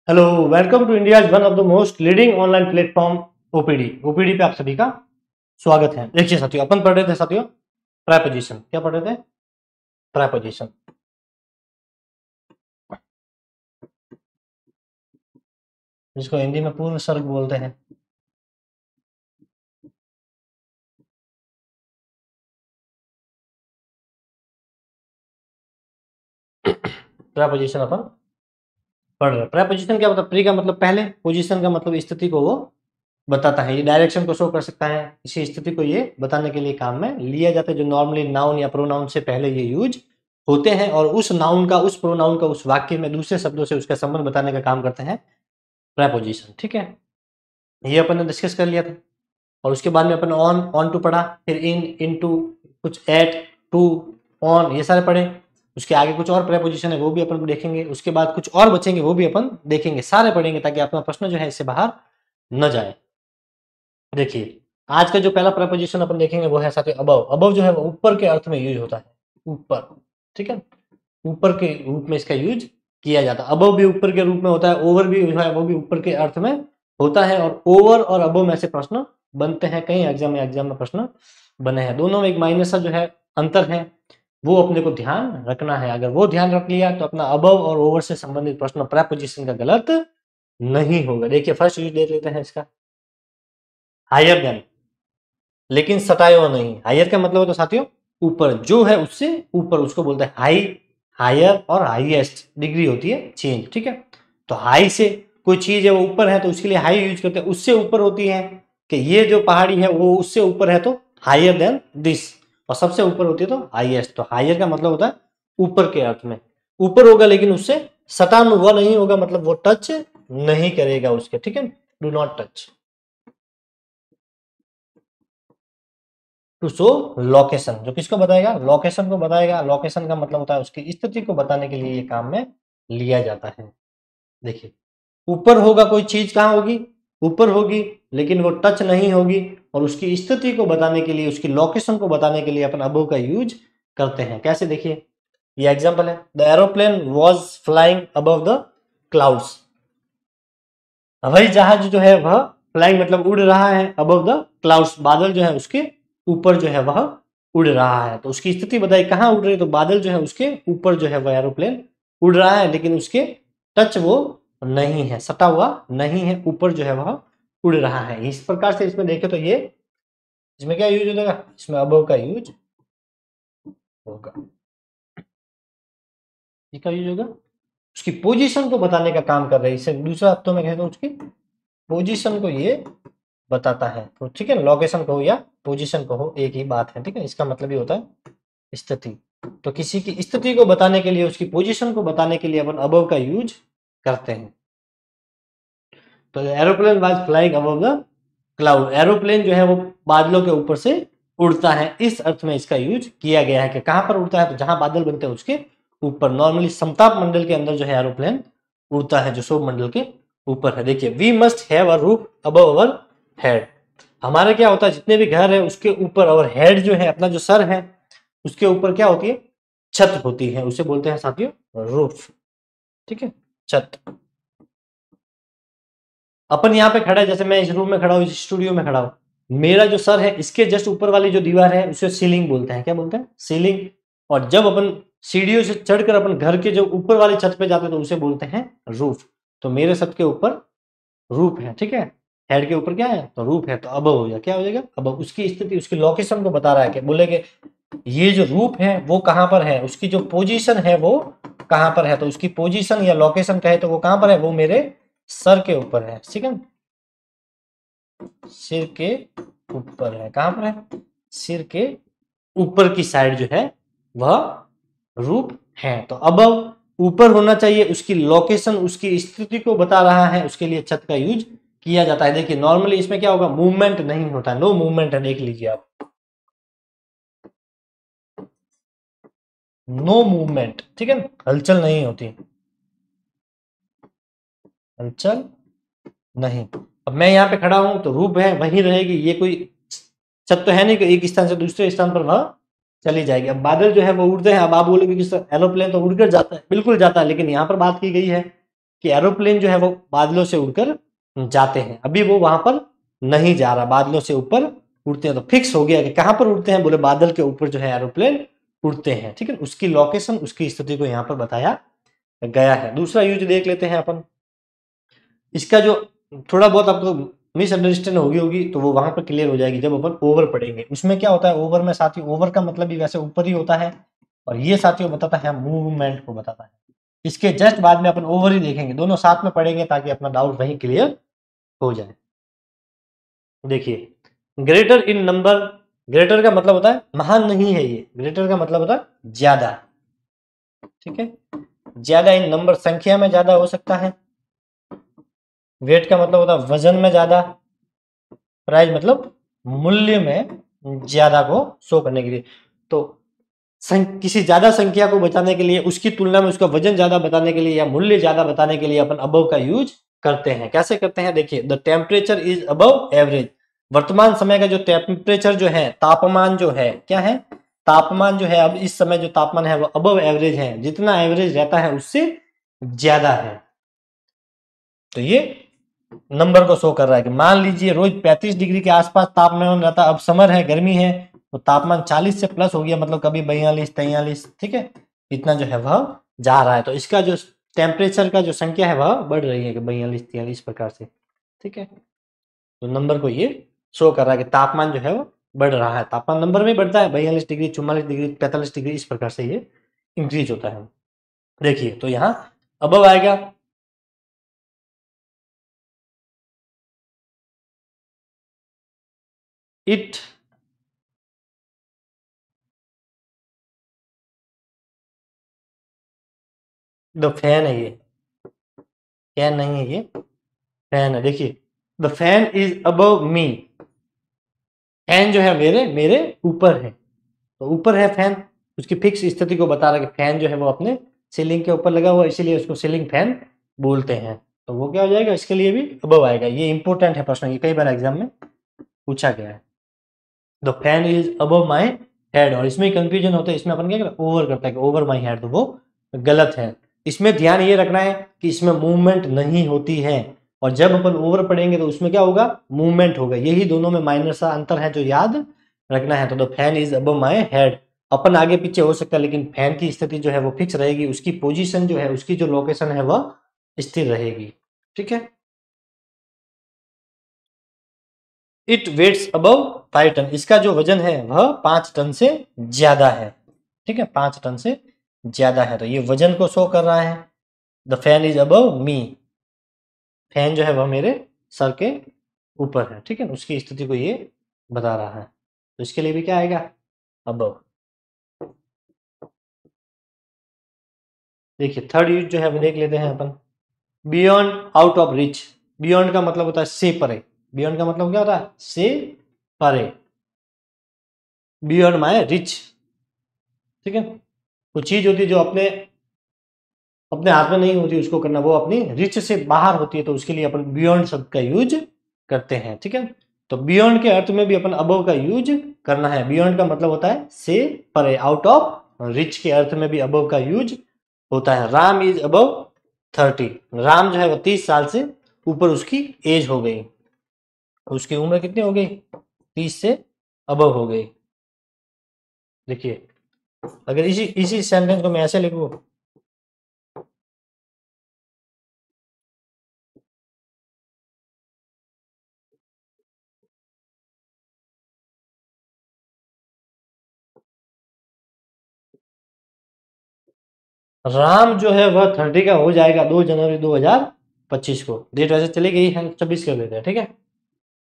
Hello, welcome to India one of the most leading online platform OPD. OPD पे आप सभी का स्वागत है। देखिए साथियों, अपन पढ़ रहे थे साथियों प्रेपोजिशन। क्या पढ़ रहे थे? प्रेपोजिशन। जिसको हिंदी में पूर्ण सर्ग बोलते हैं। प्रेपोजिशन अपन पढ़ रहे हैं। प्रेपोजिशन क्या मतलब? प्री का मतलब पहले, पोजीशन का मतलब स्थिति को वो बताता है। ये डायरेक्शन को शो कर सकता है। इसी स्थिति को ये बताने के लिए काम में लिया जाता है, जो नॉर्मली नाउन या प्रोनाउन से पहले ये यूज होते हैं और उस नाउन का, उस प्रोनाउन का उस वाक्य में दूसरे शब्दों से उसका संबंध बताने का काम करते हैं प्रेपोजिशन। ठीक है, ये अपन ने डिस्कस कर लिया था। और उसके बाद में अपन ऑन, ऑन टू पढ़ा, फिर इन, इन टू, कुछ एट, टू, ऑन, ये सारे पढ़े। उसके आगे कुछ और प्रेपोजिशन है वो भी अपन देखेंगे। उसके बाद कुछ और बचेंगे वो भी अपन देखेंगे, सारे पढ़ेंगे ताकि अपना प्रश्न जो है इससे बाहर न जाए। देखिए, आज का जो पहला प्रेपोजिशन अपन देखेंगे वो है साथियों अबव। अबव जो है वो ऊपर के अर्थ में यूज होता है, ऊपर। ठीक है, ऊपर के रूप में इसका यूज किया जाता है। अबव भी ऊपर के रूप में होता है, ओवर भी जो है वो भी ऊपर के अर्थ में होता है। और ओवर और अबव में से प्रश्न बनते हैं, कई एग्जाम में प्रश्न बने हैं। दोनों में एक माइनर सा जो है अंतर है, वो अपने को ध्यान रखना है। अगर वो ध्यान रख लिया तो अपना अबव और ओवर से संबंधित प्रश्न प्रेपोजिशन का गलत नहीं होगा। देखिए फर्स्ट यूज देख लेते हैं इसका, हायर देन, लेकिन सटाए हुआ नहीं। हायर का मतलब होता है साथियों ऊपर, जो है उससे ऊपर, उसको बोलते हैं हाई। हायर और हाईएस्ट डिग्री होती है चेंज। ठीक है, तो हाई से कोई चीज है वो ऊपर है तो उसके लिए हाई यूज करते हैं। उससे ऊपर होती है कि ये जो पहाड़ी है वो उससे ऊपर है तो हायर देन दिस, और सबसे ऊपर होती है तो हाईएस्ट। तो हायर का मतलब होता है ऊपर के अर्थ में, ऊपर होगा लेकिन उससे सटा हुआ नहीं होगा, मतलब वो टच नहीं करेगा उसके। ठीक है, do not touch. To show location, जो किसको बताएगा? लोकेशन को बताएगा। लोकेशन का मतलब होता है उसकी स्थिति को बताने के लिए ये काम में लिया जाता है। देखिए, ऊपर होगा कोई चीज, कहाँ होगी? ऊपर होगी, लेकिन वो टच नहीं होगी। और उसकी स्थिति को बताने के लिए, उसकी लोकेशन को बताने के लिए अपन अबव का यूज करते हैं। कैसे? देखिए, ये एग्जांपल है, the aeroplane was flying above the clouds. हवाई जहाज जो है वह फ्लाइंग मतलब उड़ रहा है, अबव द क्लाउड्स, बादल जो है उसके ऊपर जो है वह उड़ रहा है। तो उसकी स्थिति बताई, कहाँ उड़ रही है? तो बादल जो है उसके ऊपर जो है वह एरोप्लेन उड़ रहा है, लेकिन उसके टच वो नहीं है, सटा हुआ नहीं है, ऊपर जो है वह उड़ रहा है। इस प्रकार से इसमें देखे तो ये, इसमें क्या यूज होगा? इसमें अबव का यूज होगा। इसका यूज होगा, उसकी पोजीशन को बताने का काम कर रहे हैं। इसे दूसरा हफ्तों में कहते हैं उसकी पोजीशन को ये बताता है। तो ठीक है, लोकेशन को हो या पोजीशन को हो, एक ही बात है। ठीक है, इसका मतलब ये होता है स्थिति। तो किसी की स्थिति को बताने के लिए, उसकी पोजीशन को बताने के लिए अपन अबव का यूज करते हैं। तो aeroplane was flying above the cloud, aeroplane जो है वो बादलों के ऊपर से उड़ता है। इस अर्थ में इसका यूज किया गया है कि कहां पर उड़ता है? तो जहां बादल बनते हैं उसके ऊपर। नॉर्मली समताप मंडल के अंदर जो है एरोप्लेन उड़ता है, जो शोभ मंडल के ऊपर है। देखिए, we must have a roof above our head. हमारा क्या होता है, जितने भी घर है उसके ऊपर, और हेड जो है अपना जो सर है उसके ऊपर क्या होती है? छत होती है, उसे बोलते हैं साथियों रूफ। ठीक है, छत। अपन यहाँ पे खड़ा है, जैसे मैं इस रूम में खड़ा हूँ, इस स्टूडियो में खड़ा हूँ, मेरा जो सर है इसके जस्ट ऊपर वाली जो दीवार है उसे सीलिंग बोलते हैं। क्या बोलते हैं? सीलिंग। और जब अपन सीढ़ियों से चढ़कर अपन घर के जो ऊपर वाली छत पे जाते हैं तो उसे बोलते हैं रूफ। तो मेरे छत के ऊपर रूफ है। ठीक है, हेड के ऊपर क्या है? तो रूफ है। तो अब हो जाएगा, क्या हो जाएगा? अब उसकी स्थिति, उसकी लोकेशन को बता रहा है कि बोलेगे ये जो रूफ है वो कहाँ पर है, उसकी जो पोजीशन है वो कहाँ पर है। तो उसकी पोजीशन या लोकेशन कहे तो वो कहाँ पर है? वो मेरे सर के ऊपर है। ठीक है, सिर के ऊपर है। कहां पर है? सिर के ऊपर की साइड जो है वह रूप है। तो अब ऊपर होना चाहिए, उसकी लोकेशन, उसकी स्थिति को बता रहा है, उसके लिए छत का यूज किया जाता है। देखिए, नॉर्मली इसमें क्या होगा? मूवमेंट नहीं होता, नो मूवमेंट है। देख लीजिए आप, नो मूवमेंट। ठीक है, हलचल नहीं होती, हलचल नहीं। अब मैं यहाँ पे खड़ा हूं तो रूप है वहीं रहेगी, ये कोई छत तो है नहीं कि एक स्थान से दूसरे स्थान पर वह चली जाएगी। अब बादल जो है वो उड़ते हैं। अब आप बोलोगे कि सर एरोप्लेन तो उड़कर जाता है, बिल्कुल जाता है, लेकिन यहाँ पर बात की गई है कि एरोप्लेन जो है वो बादलों से उड़कर जाते हैं, अभी वो वहां पर नहीं जा रहा, बादलों से ऊपर उड़ते हैं। तो फिक्स हो गया कि कहां पर उड़ते हैं, बोले बादल के ऊपर जो है एरोप्लेन उड़ते हैं, ठीक है। उसकी लोकेशन, उसकी स्थिति को यहाँ पर बताया गया है। दूसरा यूज देख लेते हैं अपन। इसका जो थोड़ा बहुत आपको मिसअंडरस्टैंड होगी तो वो वहां पर क्लियर हो जाएगी जब अपन ओवर पढ़ेंगे। उसमें क्या होता है, ओवर में साथियों, ओवर का मतलब भी वैसे ऊपर ही होता है, और ये साथियों बताता है मूवमेंट को बताता है। इसके जस्ट बाद में अपन ओवर ही देखेंगे, दोनों साथ में पढ़ेंगे ताकि अपना डाउट वहीं क्लियर हो जाए। देखिए, ग्रेटर इन नंबर, ग्रेटर का मतलब होता है महान नहीं है ये, ग्रेटर का मतलब होता है ज्यादा, ठीक है। ज्यादा इन नंबर, संख्या में ज्यादा हो सकता है। वेट का मतलब होता है वजन में ज्यादा। प्राइस मतलब मूल्य में ज्यादा को शो करने के लिए। तो किसी ज्यादा संख्या को बताने के लिए, उसकी तुलना में उसका वजन ज्यादा बताने के लिए या मूल्य ज्यादा बताने के लिए अपन अबव का यूज करते हैं। कैसे करते हैं, देखिए, the temperature is above average. वर्तमान समय का जो टेम्परेचर जो है, तापमान जो है, क्या है, तापमान जो है, अब इस समय जो तापमान है वो अबव एवरेज है, जितना एवरेज रहता है उससे ज्यादा है। तो ये नंबर को शो कर रहा है कि मान लीजिए रोज 35 डिग्री के आसपास तापमान रहता है, अब समर है, गर्मी है, तो तापमान 40 से प्लस हो गया, मतलब कभी 42 43, ठीक है, इतना जो है वह जा रहा है। तो इसका जो टेम्परेचर का जो संख्या है वह बढ़ रही है कि 42 43 प्रकार से, ठीक है। तो नंबर को ये शो कर रहा है कि तापमान जो है वो बढ़ रहा है। तापमान नंबर में बढ़ता है, 42 डिग्री, 44 डिग्री, 45 डिग्री, इस प्रकार से ये इंक्रीज होता है। देखिए, तो यहाँ अबव आएगा, इट द फैन है, ये फैन नहीं है, ये फैन है। देखिए, the fan is above me, fan जो है मेरे मेरे ऊपर है, तो ऊपर है फैन, उसकी फिक्स स्थिति को बता रहा है कि फैन जो है वो अपने सीलिंग के ऊपर लगा हुआ है, इसीलिए उसको सीलिंग फैन बोलते हैं। तो वो क्या हो जाएगा, इसके लिए भी अबव आएगा। ये इंपॉर्टेंट है प्रश्न, ये कई बार एग्जाम में पूछा गया है। The fan is above my head, और इसमें कंफ्यूजन होता है, इसमें अपन क्या ओवर करता है कि ओवर माई हेड, तो वो गलत है। इसमें ध्यान ये रखना है कि इसमें मूवमेंट नहीं होती है, और जब अपन ओवर पढ़ेंगे तो उसमें क्या होगा, मूवमेंट होगा। यही दोनों में माइनर सा अंतर है जो याद रखना है। तो the fan is above my head, अपन आगे पीछे हो सकता है, लेकिन फैन की स्थिति जो है वो फिक्स रहेगी, उसकी पोजीशन जो है, उसकी जो लोकेशन है वह स्थिर रहेगी, ठीक है। इट वेट्स अबव 5 टन, इसका जो वजन है वह 5 टन से ज्यादा है, ठीक है, 5 टन से ज्यादा है। तो ये वजन को शो कर रहा है। The fan is above me, fan जो है वह मेरे सर के ऊपर है, ठीक है, उसकी स्थिति को ये बता रहा है। तो इसके लिए भी क्या आएगा, अबव। देखिए, थर्ड यूज जो है वो देख लेते हैं अपन। Beyond, out of reach. Beyond का मतलब होता है से परे, बियॉन्ड का मतलब क्या होता है, से परे। बियॉन्ड माय रिच, ठीक है, कुछ चीज होती है जो अपने अपने हाथ में नहीं होती उसको करना, वो अपनी रिच से बाहर होती है, तो उसके लिए अपन बियॉन्ड शब्द का यूज करते हैं, ठीक है। तो बियॉन्ड के अर्थ में भी अपन अबव का यूज करना है। बियॉन्ड का मतलब होता है से परे, आउट ऑफ रिच के अर्थ में भी अबव का यूज होता है। राम इज अबव 30, राम जो है वो 30 साल से ऊपर उसकी एज हो गई, उसकी उम्र कितनी हो गई, 30 से अबव हो गई। देखिए, अगर इसी इसी सेंटेंस को मैं ऐसे लिखूं, राम जो है वह 30 का हो जाएगा 2 जनवरी 2025 को। डेट वैसे चली गई है, 26 कर देते हैं, ठीक है।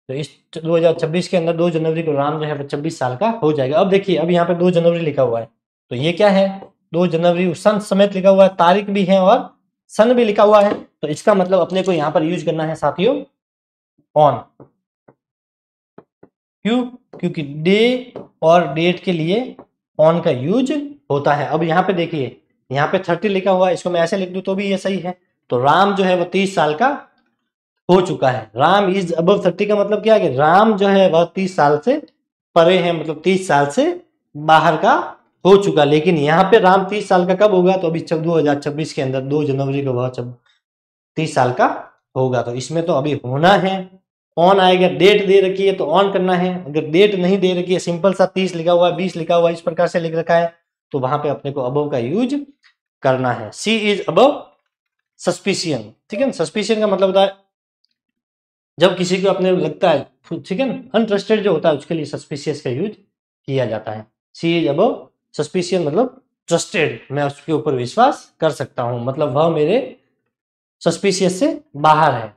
तो इस 2026 के अंदर 2 जनवरी को राम जो है वह 26 साल का हो जाएगा। अब देखिए, अब यहाँ पे 2 जनवरी लिखा हुआ है, तो ये क्या है, 2 जनवरी सन समेत लिखा हुआ है, तारीख भी है और सन भी लिखा हुआ है। तो इसका मतलब अपने को यहाँ पर यूज करना है साथियों ऑन। क्यों, क्योंकि डे और डेट के लिए ऑन का यूज होता है। अब यहाँ पे देखिए, यहाँ पे 30 लिखा हुआ है, इसको मैं ऐसे लिख दूं तो भी ये सही है। तो राम जो है वो 30 साल का हो चुका है। राम इज अबव 30 का मतलब क्या है कि राम जो है वह 30 साल से परे है, मतलब 30 साल से बाहर का हो चुका। लेकिन यहाँ पे राम 30 साल का कब होगा, तो अभी 2026 के अंदर 2 जनवरी को वह 30 साल का होगा। तो इसमें तो अभी होना है, ऑन आएगा, डेट दे रखी है तो ऑन करना है, अगर डेट नहीं दे रखी है, सिंपल सा 30 लिखा हुआ है, 20 लिखा हुआ है, इस प्रकार से लिख रखा है, तो वहां पे अपने को अबव का यूज करना है। सी इज अबव सस्पिशियन, ठीक है। सस्पिशियन का मतलब होता है जब किसी को अपने लगता है, ठीक है, अनट्रस्टेड जो होता है उसके लिए सस्पिशियस का यूज किया जाता है। सी इज अबव सस्पिशियन मतलब ट्रस्टेड, मैं उसके ऊपर विश्वास कर सकता हूं, मतलब वह मेरे सस्पिशियस से बाहर है।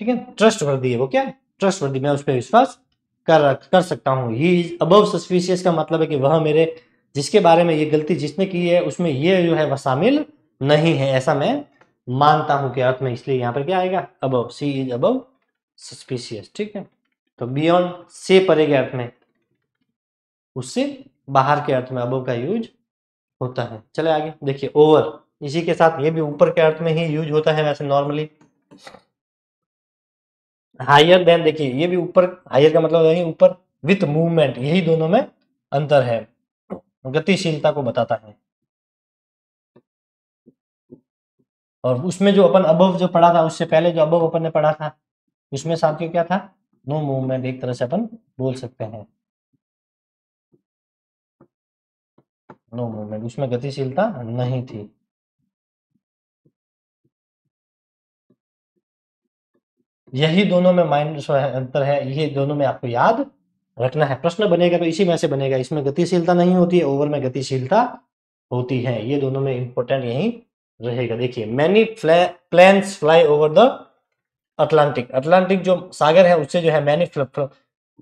ठीक है, ट्रस्ट वर्दी है वो, क्या ट्रस्ट वर्दी, मैं उस पर विश्वास कर सकता हूँ। ही इज अबव सस्पिशियस का मतलब है कि वह मेरे, जिसके बारे में ये गलती जिसने की है उसमें ये जो है वह शामिल नहीं है, ऐसा मैं मानता हूं के अर्थ में, इसलिए यहाँ पर क्या आएगा, above. She is above suspicious, ठीक है। तो बियॉन्ड से परे के अर्थ में, उससे बाहर के अर्थ में अबव का यूज होता है। चले आगे देखिए, ओवर, इसी के साथ ये भी ऊपर के अर्थ में ही यूज होता है वैसे नॉर्मली। हायर देन, देखिए ये भी ऊपर, हायर का मतलब यही ऊपर, विथ मूवमेंट, यही दोनों में अंतर है, गतिशीलता को बताता है। और उसमें जो अपन अबव जो पढ़ा था, उससे पहले जो अबव अपन ने पढ़ा था, उसमें साथियों क्या था, नो मूवमेंट, एक तरह से अपन बोल सकते हैं, नो मूवमेंट, उसमें गतिशीलता नहीं थी। यही दोनों में माइंड अंतर है, ये दोनों में आपको याद रखना है। प्रश्न बनेगा तो इसी में से बनेगा, इसमें गतिशीलता नहीं होती है, ओवर में गतिशीलता होती है, ये दोनों में इंपॉर्टेंट यही रहेगा। देखिए, many planes fly over the Atlantic, Atlantic जो सागर है उससे जो है मैनी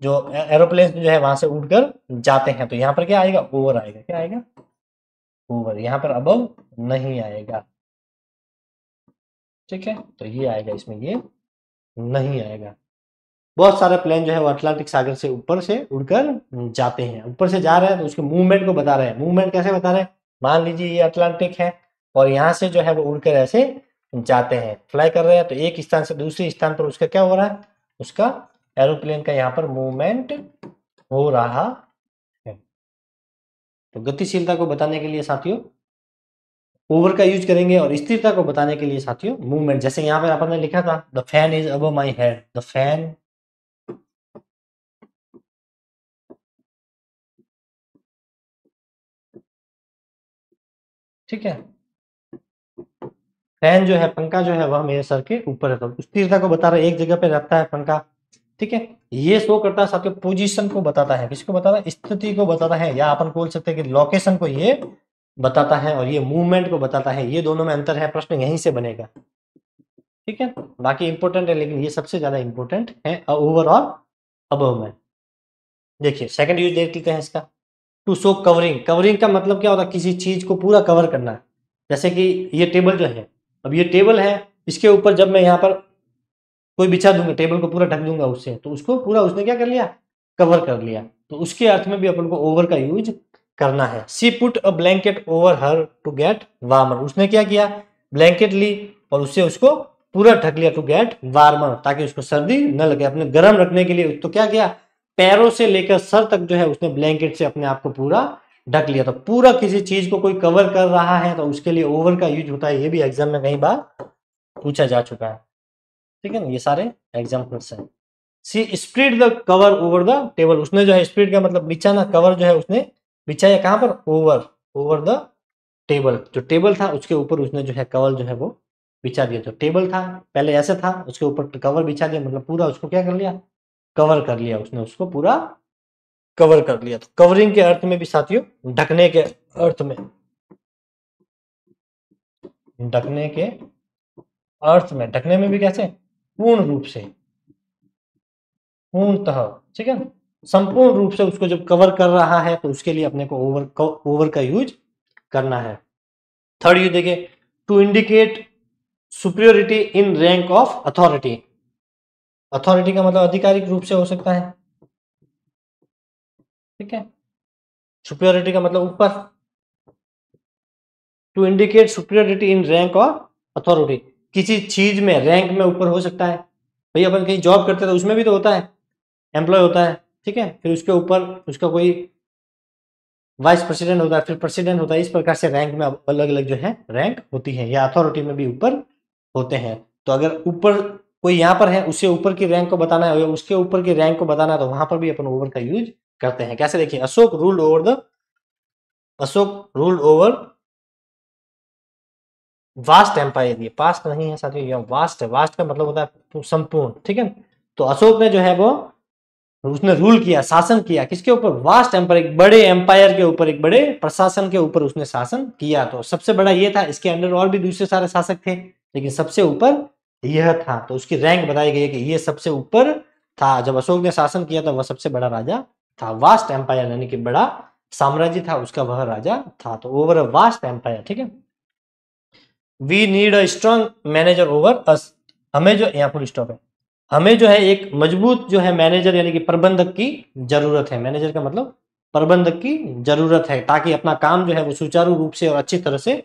जो एरोप्लेन जो है वहां से उड़कर जाते हैं, तो यहाँ पर क्या आएगा, ओवर आएगा, क्या आएगा, ओवर, यहाँ पर अबव नहीं आएगा, ठीक है। तो ये आएगा, इसमें ये नहीं आएगा। बहुत सारे प्लेन जो है वो अटलांटिक सागर से ऊपर से उड़कर जाते हैं, ऊपर से जा रहे हैं तो उसके मूवमेंट को बता रहे हैं। मूवमेंट कैसे बता रहे हैं, मान लीजिए ये अटलांटिक है और यहाँ से जो है वो उड़कर ऐसे जाते हैं, फ्लाई कर रहे हैं, तो एक स्थान से दूसरे स्थान पर उसका क्या हो रहा है, उसका एरोप्लेन का यहाँ पर मूवमेंट हो रहा है। तो गतिशीलता को बताने के लिए साथियों ओवर का यूज करेंगे, और स्थिरता को बताने के लिए साथियों मूवमेंट। जैसे यहाँ पर अपन ने लिखा था, the fan is above my head, the fan ठीक है, फैन जो है, पंखा जो है वह मेरे सर के ऊपर है, तो स्थिरता को बता रहा है, एक जगह पे रहता है पंखा, ठीक है। ये शो करता है साथियों, पोजीशन को बताता है, किसको बताता है, स्थिति को बताता है, या अपन बोल सकते हैं कि लोकेशन को ये बताता है, और ये मूवमेंट को बताता है, ये दोनों में अंतर है, प्रश्न यहीं से बनेगा, ठीक है। बाकी इंपॉर्टेंट है, लेकिन ये सबसे ज्यादा इंपॉर्टेंट है ओवर और अबव में। देखिए सेकंड यूज देख लेते हैं इसका, टू शो कवरिंग, कवरिंग का मतलब क्या होता है, किसी चीज को पूरा कवर करना है। जैसे कि ये टेबल जो है, अब ये टेबल है, इसके ऊपर जब मैं यहाँ पर कोई बिछा दूंगा, टेबल को पूरा ढक दूंगा उससे, तो उसको पूरा उसने क्या कर लिया, कवर कर लिया, तो उसके अर्थ में भी अपन को ओवर का यूज करना है। She put a blanket over her to get warmer, उसने क्या किया, ब्लैंकेट ली और उससे उसको पूरा ढक लिया, टू गेट वार्मर, ताकि उसको सर्दी न लगे, अपने गर्म रखने के लिए। तो क्या किया, पैरों से लेकर सर तक जो है उसने ब्लैंकेट से अपने आप को पूरा ढक लिया। तो पूरा किसी चीज को कोई कवर कर रहा है तो उसके लिए ओवर का यूज होता है, ये भी एग्जाम में कई बार पूछा जा चुका है, ठीक है ना, ये सारे एग्जाम्पल्स हैं। She spread the cover over the table, उसने जो है स्प्रेड का मतलब बिछाना, कवर जो है उसने बिछाया कहां पर, ओवर, ओवर द टेबल, जो टेबल था उसके ऊपर उसने जो है कवर जो है वो बिछा दिया। जो टेबल था पहले ऐसे था, उसके ऊपर कवर बिछा दिया, मतलब पूरा उसको क्या कर लिया, कवर कर लिया, उसने उसको पूरा कवर कर लिया। तो कवरिंग के अर्थ में भी साथियों, ढकने के अर्थ में, ढकने के अर्थ में, ढकने में भी कैसे, पूर्ण रूप से, पूर्णतः, ठीक है, संपूर्ण रूप से उसको जब कवर कर रहा है तो उसके लिए अपने को ओवर का यूज करना है। थर्ड यूज देखिए, to indicate superiority in rank of authority, authority का मतलब आधिकारिक रूप से हो सकता है, ठीक है, सुपरियोरिटी का मतलब ऊपर, to indicate superiority in rank of authority, किसी चीज में रैंक में ऊपर हो सकता है, भाई अपन कहीं जॉब करते हैं तो उसमें भी तो होता है, एम्प्लॉय होता है, ठीक है, फिर उसके ऊपर उसका कोई वाइस प्रेसिडेंट होता है, फिर प्रेसिडेंट होता है। इस प्रकार से रैंक में अलग अलग जो है रैंक होती है, या अथॉरिटी में भी ऊपर होते हैं। तो अगर ऊपर कोई यहाँ पर है, उससे ऊपर की रैंक को बताना है, उसके ऊपर की रैंक को बताना है, तो वहां पर भी अपन ओवर का यूज करते हैं। कैसे देखिए, Ashok ruled over vast empire. ये पास्ट नहीं है साथियों, ये वास्ट है। वास्ट का मतलब होता है संपूर्ण, ठीक है। तो अशोक ने जो है वो उसने रूल किया, शासन किया, किसके ऊपर? वास्ट एम्पायर, एक बड़े एम्पायर के ऊपर, एक बड़े प्रशासन के ऊपर उसने शासन किया। तो सबसे बड़ा ये था, इसके अंडर और भी दूसरे सारे शासक थे, लेकिन सबसे ऊपर यह था। तो उसकी रैंक बताई गई है कि ये सबसे ऊपर था। जब अशोक ने शासन किया था, वह सबसे बड़ा राजा था। वास्ट एम्पायर यानी कि बड़ा साम्राज्य था उसका, वह राजा था। तो ओवर अ वास्ट एम्पायर, ठीक है। We need a strong manager over us. हमें जो, यहाँ फुल स्टॉप है, हमें जो है एक मजबूत जो है मैनेजर यानी कि प्रबंधक की जरूरत है। मैनेजर का मतलब प्रबंधक की जरूरत है, ताकि अपना काम जो है वो सुचारू रूप से और अच्छी तरह से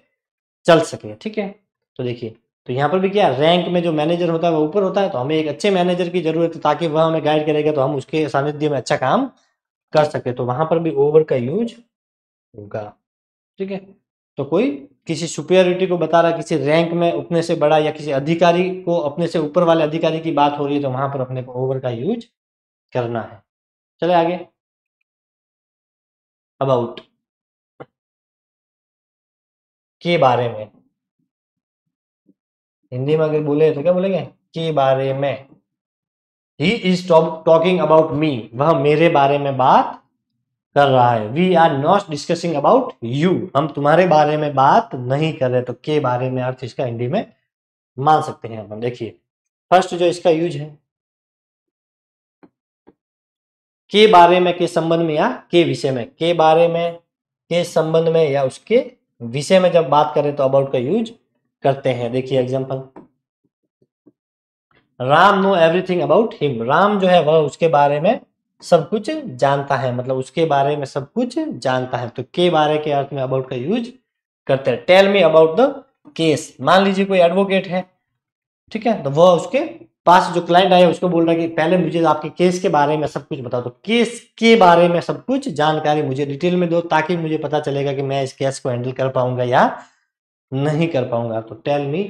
चल सके, ठीक है। तो देखिए, तो यहाँ पर भी क्या, रैंक में जो मैनेजर होता है वो ऊपर होता है, तो हमें एक अच्छे मैनेजर की जरूरत है, ताकि वह हमें गाइड करेगा, तो हम उसके सानिध्य में अच्छा काम कर सके। तो वहां पर भी ओवर का यूज होगा, ठीक है। तो कोई किसी सुपीरियरिटी को बता रहा है, किसी रैंक में अपने से बड़ा, या किसी अधिकारी को अपने से ऊपर वाले अधिकारी की बात हो रही है, तो वहां पर अपने को ओवर का यूज करना है। चले आगे, अबाउट के बारे में। हिंदी में अगर बोले तो क्या बोलेंगे? के बारे में। He is talking about me, वह मेरे बारे में बात कर रहा है। We are not discussing about you, हम तुम्हारे बारे में बात नहीं कर रहे। तो के बारे में अर्थ इसका हिंदी में मान सकते हैं अपन। देखिए, फर्स्ट जो इसका यूज है, के बारे में, के संबंध में या के विषय में। के बारे में, के संबंध में या उसके विषय में जब बात करें तो अबाउट का यूज करते हैं। देखिए example, Ram know everything about him. Ram जो है वह उसके बारे में सब कुछ जानता है, मतलब उसके बारे में सब कुछ जानता है। तो के बारे के अर्थ में अबाउट का यूज करते हैं। Tell me about the case. मान लीजिए कोई एडवोकेट है, ठीक है, तो वह उसके पास जो क्लाइंट आया उसको बोल रहा है कि पहले मुझे आपके केस के बारे में सब कुछ बताओ। तो केस के बारे में सब कुछ जानकारी मुझे डिटेल में दो, ताकि मुझे पता चलेगा कि मैं इस केस को हैंडल कर पाऊंगा या नहीं कर पाऊंगा। तो tell me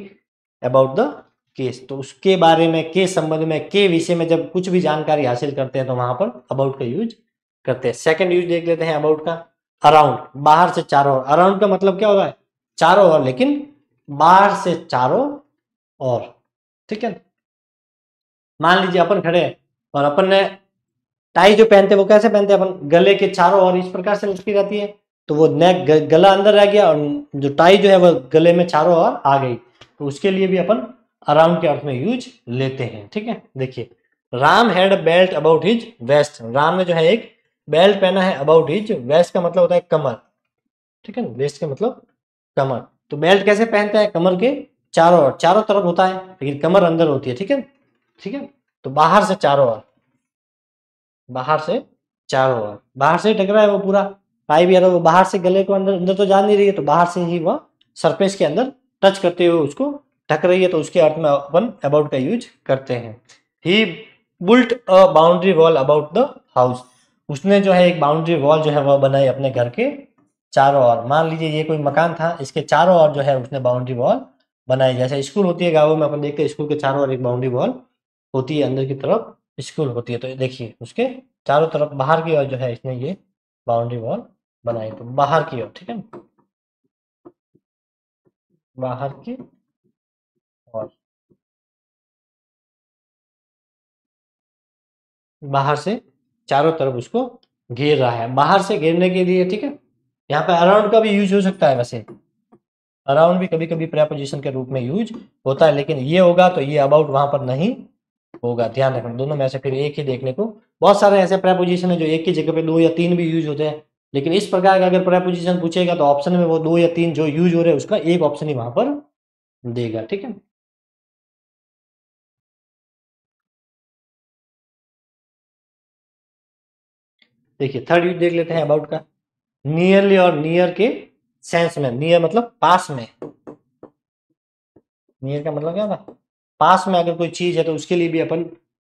about the case. तो उसके बारे में, के संबंध में, के विषय में जब कुछ भी जानकारी हासिल करते हैं तो वहां पर अबाउट का यूज करते हैं। सेकंड यूज देख लेते हैं अबाउट का, अराउंड, बाहर से चारों ओर। अराउंड का मतलब क्या होता है? चारों ओर, लेकिन बाहर से चारों ओर, ठीक है। मान लीजिए अपन खड़े हैं और अपन ने टाई जो पहनते हैं वो कैसे पहनते हैं? अपन गले के चारों ओर इस प्रकार से लटकी रहती है, तो वो नेक, गला अंदर रह गया, और जो टाई जो है वो गले में चारों ओर आ गई। तो उसके लिए भी अपन अराउंड के अर्थ में यूज लेते हैं, ठीक है। देखिए, Ram had belt about his waist. Ram ने जो है एक बेल्ट पहना है अबाउट हिज वेस्ट, का मतलब होता है कमर, ठीक है। वेस्ट का मतलब कमर। तो बेल्ट कैसे पहनता है? कमर के चारों ओर, चारों तरफ होता है, लेकिन कमर अंदर होती है, ठीक है, ठीक है। तो बाहर से चारों ओर, बाहर से चारों ओर, बाहर से ढक रहा है वो पूरा, टाई भी है, वो बाहर से गले को अंदर अंदर तो जा नहीं रही है, तो बाहर से ही वह सरफेस के अंदर टच करते हुए उसको ढक रही है। तो उसके अर्थ में अपन अबाउट का यूज करते हैं। He built a boundary wall about the house. उसने जो है एक बाउंड्री वॉल जो है वह बनाई अपने घर के चारों ओर। मान लीजिए ये कोई मकान था, इसके चारों ओर जो है उसने बाउंड्री वॉल बनाई। जैसे स्कूल होती है गाँवों में, अपन देखते हैं स्कूल के चारों ओर एक बाउंड्री वॉल होती है, अंदर की तरफ स्कूल होती है। तो देखिए, उसके चारों तरफ बाहर की ओर जो है इसने ये बाउंड्री वॉल बनाई। तो बाहर की ओर, ठीक है, बाहर की ओर, बाहर से चारों तरफ उसको घेर रहा है, बाहर से घेरने के लिए, ठीक है। यहाँ पे अराउंड का भी यूज हो सकता है। वैसे अराउंड भी कभी कभी प्रेपोजिशन के रूप में यूज होता है, लेकिन ये होगा तो ये अबाउट वहां पर नहीं होगा, ध्यान रखना। दोनों में से फिर एक ही देखने को, बहुत सारे ऐसे प्रेपोजिशन है जो एक की जगह पे दो या तीन भी यूज होते हैं, लेकिन इस प्रकार का अगर प्रेपोजिशन पूछेगा तो ऑप्शन में वो दो या तीन जो यूज हो रहे हैं उसका एक ऑप्शन ही वहां पर देगा, ठीक है। देखिए, थर्ड यूज देख लेते हैं अबाउट का, नियरली और नियर के सेंस में। नियर मतलब पास में, नियर का मतलब क्या था? पास में अगर कोई चीज है तो उसके लिए भी अपन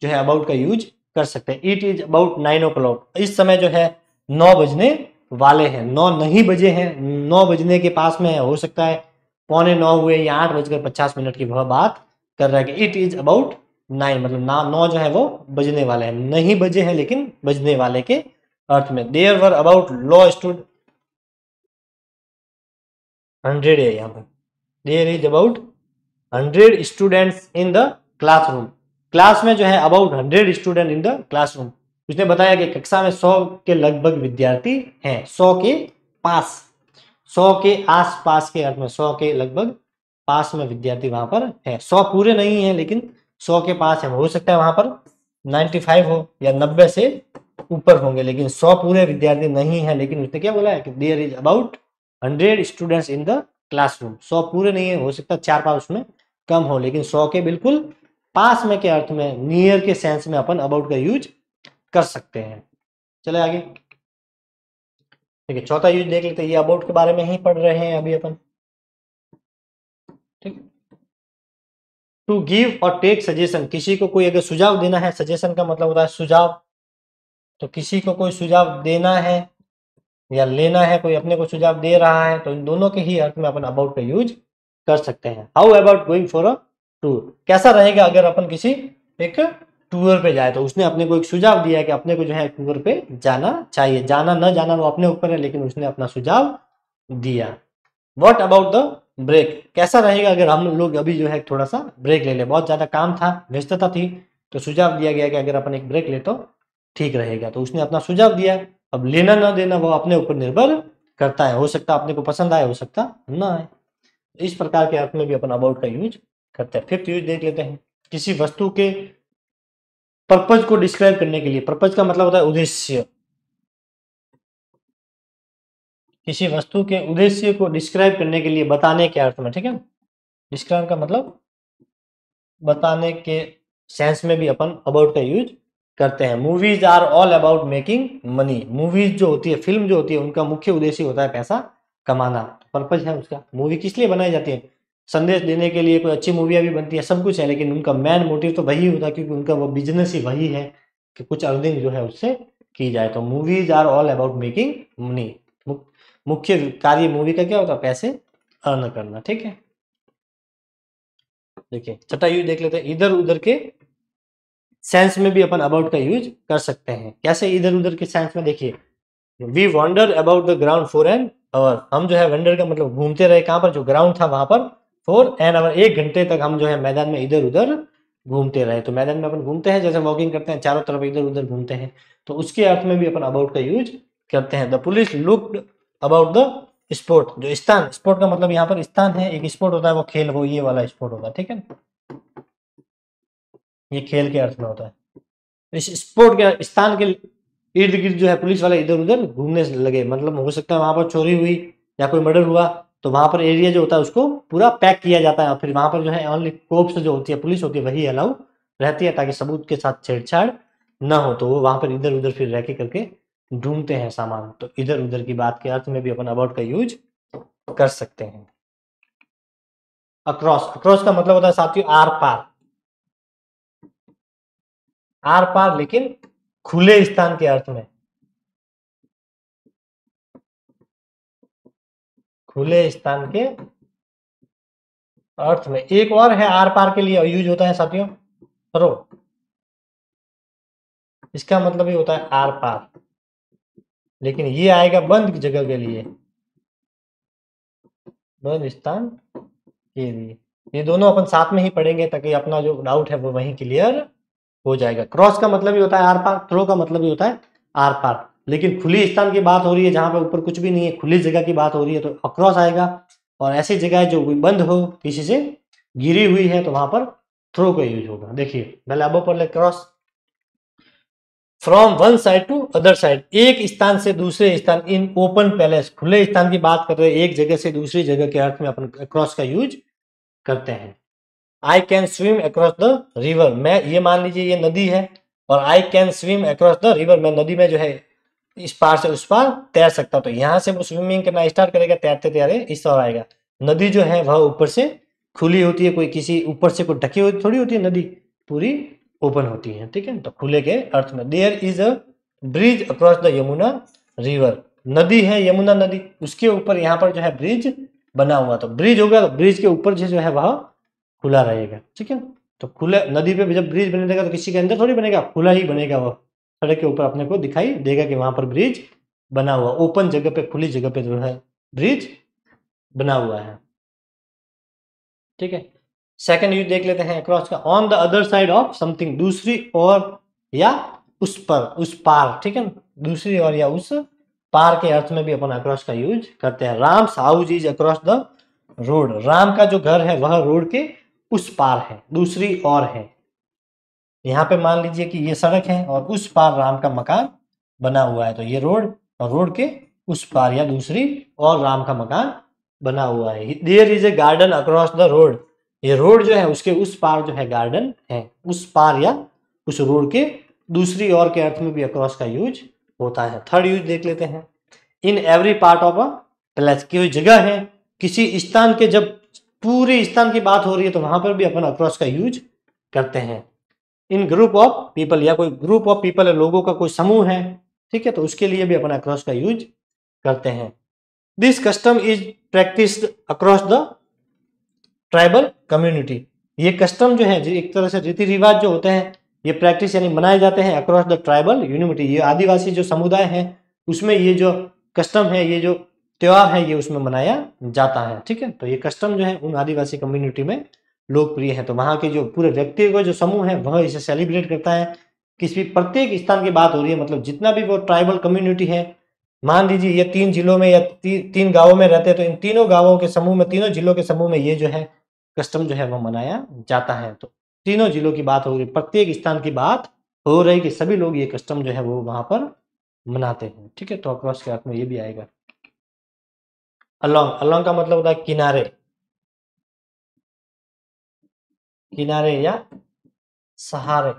जो है अबाउट का यूज कर सकते हैं। It is about 9 o'clock। इस समय जो है 9 बजने वाले हैं। 9 नहीं बजे हैं, 9 बजने के पास में है, हो सकता है 9:45 हुए या 8:50 की वह बात कर रहा है कि इट इज अबाउट 9, मतलब ना 9 जो है वो बजने वाले हैं, नहीं बजे हैं लेकिन बजने वाले के अर्थ में। There were about law stood 100 है यहाँ पर, there is about 100 students in the classroom. Class में जो है about 100 student in the classroom. उसने बताया कि कक्षा में 100 के लगभग विद्यार्थी हैं, 100 के पास, 100 के आस पास के अर्थ में, 100 के लगभग पास में विद्यार्थी वहां पर है। 100 पूरे नहीं है लेकिन 100 के पास है, हो सकता है वहां पर 95 हो या 90 से ऊपर होंगे, लेकिन 100 पूरे विद्यार्थी नहीं है। लेकिन उसने क्या बोला है कि there is about 100 students in the classroom. 100 पूरे नहीं है, हो सकता है 4-5 उसमें कम हो, लेकिन 100 के बिल्कुल पास में के अर्थ में, नियर के सेंस में अपन अबाउट का यूज कर सकते हैं। चले आगे, ठीक है, चौथा यूज देख लेते हैं। ये अबाउट के बारे में ही पढ़ रहे हैं अभी अपन, ठीक। टू गिव और टेक सजेशन, किसी को कोई अगर सुझाव देना है, सजेशन का मतलब होता है सुझाव, तो किसी को कोई सुझाव देना है या लेना है, कोई अपने को सुझाव दे रहा है, तो इन दोनों के ही अर्थ में अपन अबाउट का यूज कर सकते हैं। How about going for a tour, कैसा रहेगा अगर अपन किसी एक टूर पे जाए, तो उसने अपने को एक सुझाव दिया है कि अपने को जो है टूर पे जाना चाहिए, जाना न जाना वो अपने ऊपर है, लेकिन उसने अपना सुझाव दिया। व्हाट अबाउट द ब्रेक, कैसा रहेगा अगर हम लोग अभी जो है थोड़ा सा ब्रेक ले ले, बहुत ज्यादा काम था, व्यस्तता थी, तो सुझाव दिया गया कि अगर अपन एक ब्रेक ले तो ठीक रहेगा, तो उसने अपना सुझाव दिया। अब लेना ना देना वो अपने ऊपर निर्भर करता है, हो सकता है अपने को पसंद आए, हो सकता ना आए। इस प्रकार के अर्थ में भी अपन अबाउट का यूज करते हैं। फिफ्थ यूज देख लेते हैं, किसी वस्तु के पर्पज को डिस्क्राइब करने के लिए, पर्पज का मतलब होता है उद्देश्य, किसी वस्तु के उद्देश्य को डिस्क्राइब करने के लिए, बताने के अर्थ में, ठीक है। डिस्क्राइब का मतलब बताने के सेंस में भी अपन अबाउट का यूज करते हैं। Movies are all about making money, movies जो होती है, फिल्म जो होती है, उनका मुख्य उद्देश्य होता है पैसा कमाना, पर्पज है उसका। मूवी किस लिए बनाई जाती है, संदेश देने के लिए, कोई अच्छी मूवियाँ भी बनती है, सब कुछ है, लेकिन उनका मेन मोटिव तो वही होता है, क्योंकि उनका वो बिजनेस ही वही है कि कुछ अर्निंग जो है उससे की जाए। तो movies are all about making money, मुख्य कार्य मूवी का क्या होता है, पैसे अर्न करना, ठीक है। देखिए छठा यूज देख लेते हैं, इधर उधर के सेंस में भी अपन अबाउट का यूज कर सकते हैं। कैसे इधर उधर के सेंस में, देखिए we wander about the ground for an hour, हम जो है वंडर का मतलब घूमते रहे, कहाँ पर, जो ग्राउंड था वहां पर, फॉर एन आवर, 1 घंटे तक हम जो है मैदान में इधर उधर घूमते रहे। तो मैदान में अपन घूमते हैं, जैसे वॉकिंग करते हैं, चारों तरफ इधर उधर घूमते हैं, तो उसके अर्थ में भी अपन अबाउट का यूज करते हैं। The police looked about the sport, जो स्थान, स्पोर्ट का मतलब यहाँ पर स्थान है, एक स्पोर्ट होता है वो खेल, वो ये वाला स्पोर्ट होता है, ठीक है, ये खेल के अर्थ में होता है। इस स्पोर्ट के स्थान के इर्द गिर्द जो है पुलिस वाले इधर उधर घूमने लगे, मतलब हो सकता है वहां पर चोरी हुई या कोई मर्डर हुआ, तो वहां पर एरिया जो होता है उसको पूरा पैक किया जाता है, और फिर वहां पर जो है ओनली कोप्स जो होती है, पुलिस होती है, वही अलाउ रहती है, ताकि सबूत के साथ छेड़छाड़ ना हो, तो वो वहां पर इधर उधर फिर रह के करके ढूंढते हैं सामान। तो इधर उधर की बात के अर्थ में भी अपन अबाउट का यूज कर सकते हैं। अक्रॉस, अक्रॉस का मतलब होता है साथियों आर पार, आर पार लेकिन खुले स्थान के अर्थ में, खुले स्थान के अर्थ में। एक और है आर पार के लिए यूज होता है साथियों, रो, इसका मतलब ही होता है आर पार, लेकिन ये आएगा बंद जगह के लिए, बंद स्थान के लिए। ये दोनों अपन साथ में ही पढ़ेंगे ताकि अपना जो डाउट है वो वहीं क्लियर हो जाएगा। क्रॉस का मतलब ही होता है आर पार, थ्रो का मतलब ही होता है आर पार, लेकिन खुली स्थान की बात हो रही है, जहां पे ऊपर कुछ भी नहीं है, खुली जगह की बात हो रही है, तो अक्रॉस आएगा। और ऐसी जगह जो बंद हो, किसी से गिरी हुई है, तो वहां पर थ्रो का यूज होगा। देखिए पहले अब पर ले cross, from one side to other side, एक स्थान से दूसरे स्थान, इन ओपन पैलेस, खुले स्थान की बात कर रहे हैं, एक जगह से दूसरी जगह के अर्थ में अपन क्रॉस का यूज करते हैं। I can swim across the river, मैं, ये मान लीजिए ये नदी है, और I can swim across the river, मैं नदी में जो है इस पार से उस पार तैर सकता हूँ। तो यहाँ से वो स्विमिंग करना स्टार्ट करेगा, तैरते तैरे इस ओर आएगा। नदी जो है वह ऊपर से खुली होती है, कोई किसी ऊपर से कोई ढकी हुई थोड़ी होती है, नदी पूरी ओपन होती है, ठीक है। तो खुले के अर्थ में, there is a bridge across the Yamuna river, नदी है यमुना नदी, उसके ऊपर यहाँ पर जो है ब्रिज बना हुआ, तो ब्रिज होगा तो ब्रिज के ऊपर जो है वह खुला रहेगा, ठीक है। तो खुला नदी पे जब ब्रिज बनेगा तो किसी के अंदर थोड़ी बनेगा, खुला ही बनेगा, वो सड़क के ऊपर अपने को दिखाई देगा कि वहां पर ब्रिज बना हुआ, ओपन जगह पे, खुली जगह पे जो है ब्रिज बना हुआ है, ठीक है। सेकंड यूज देख लेते हैं अक्रॉस का, on the other side of something, दूसरी ओर या उस पर, उस पार, ठीक है, दूसरी ओर या उस पार के अर्थ में भी अपन अक्रॉस का यूज करते हैं। Ram's house is across the road, Ram का जो घर है वह रोड के उस पार है, दूसरी ओर है। यहाँ पे मान लीजिए कि ये सड़क है और उस पार राम का मकान बना हुआ है, तो ये रोड और रोड के उस पार या दूसरी और राम का मकान बना हुआ है। There is a garden across the road, ये रोड जो है उसके उस पार जो है गार्डन है, उस पार या उस रोड के दूसरी ओर के अर्थ में भी अक्रॉस का यूज होता है। थर्ड यूज देख लेते हैं, in every part of a place, कोई जगह है किसी स्थान के, जब पूरे स्थान की बात हो रही है तो वहां पर भी अपन अक्रॉस का यूज करते हैं। इन ग्रुप ऑफ पीपल, या कोई ग्रुप ऑफ पीपल है, लोगों का कोई समूह है, ठीक है, तो उसके लिए भी अपन अक्रॉस का यूज करते हैं। This custom is practised across the tribal community, ये कस्टम जो है एक तरह से रीति रिवाज जो होते हैं, ये प्रैक्टिस यानी मनाए जाते हैं अक्रॉस द ट्राइबल यूनिटी, ये आदिवासी जो समुदाय है उसमें ये जो कस्टम है, ये जो त्योहार है, ये उसमें मनाया जाता है, ठीक है। तो ये कस्टम जो है उन आदिवासी कम्युनिटी में लोकप्रिय है, तो वहाँ के जो पूरे व्यक्ति का जो समूह है वह इसे सेलिब्रेट करता है। किसी प्रत्येक स्थान की बात हो रही है, मतलब जितना भी वो ट्राइबल कम्युनिटी है, मान लीजिए ये 3 जिलों में या 3 गांवों में रहते हैं, तो इन तीनों गांवों के समूह में, तीनों जिलों के समूह में ये जो है कस्टम जो है वो मनाया जाता है। तो तीनों जिलों की बात हो रही, प्रत्येक स्थान की बात हो रही कि सभी लोग ये कस्टम जो है वो वहां पर मनाते हैं, ठीक है। तो अक्रॉस के अर्थ में ये भी आएगा। अलोंग, अलोंग का मतलब होता है किनारे, किनारे या सहारे,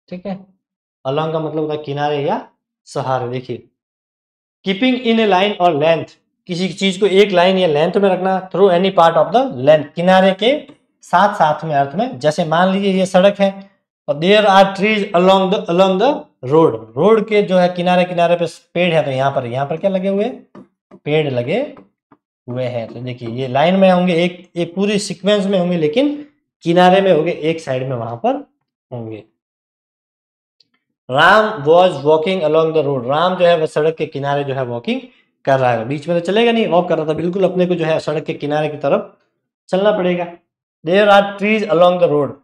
ठीक है। अलोंग का मतलब होता है किनारे या सहारे। देखिए, कीपिंग इन ए लाइन और लेंथ, किसी चीज को एक लाइन या लेंथ में रखना, through any part of the length, किनारे के साथ साथ में अर्थ में। जैसे मान लीजिए ये सड़क है और there are trees along the road, road के जो है किनारे किनारे पे पेड़ है, तो यहाँ पर क्या लगे हुए, पेड़ लगे हुए हैं। तो देखिए ये लाइन में होंगे, एक पूरी सीक्वेंस में होंगे, लेकिन किनारे में होंगे, एक साइड में वहां पर होंगे। Ram was walking along the road, Ram जो है वह सड़क के किनारे जो है वॉकिंग कर रहा है, बीच में तो चलेगा नहीं, वॉक कर रहा था, बिल्कुल अपने को जो है सड़क के किनारे की तरफ चलना पड़ेगा। There are trees along the road,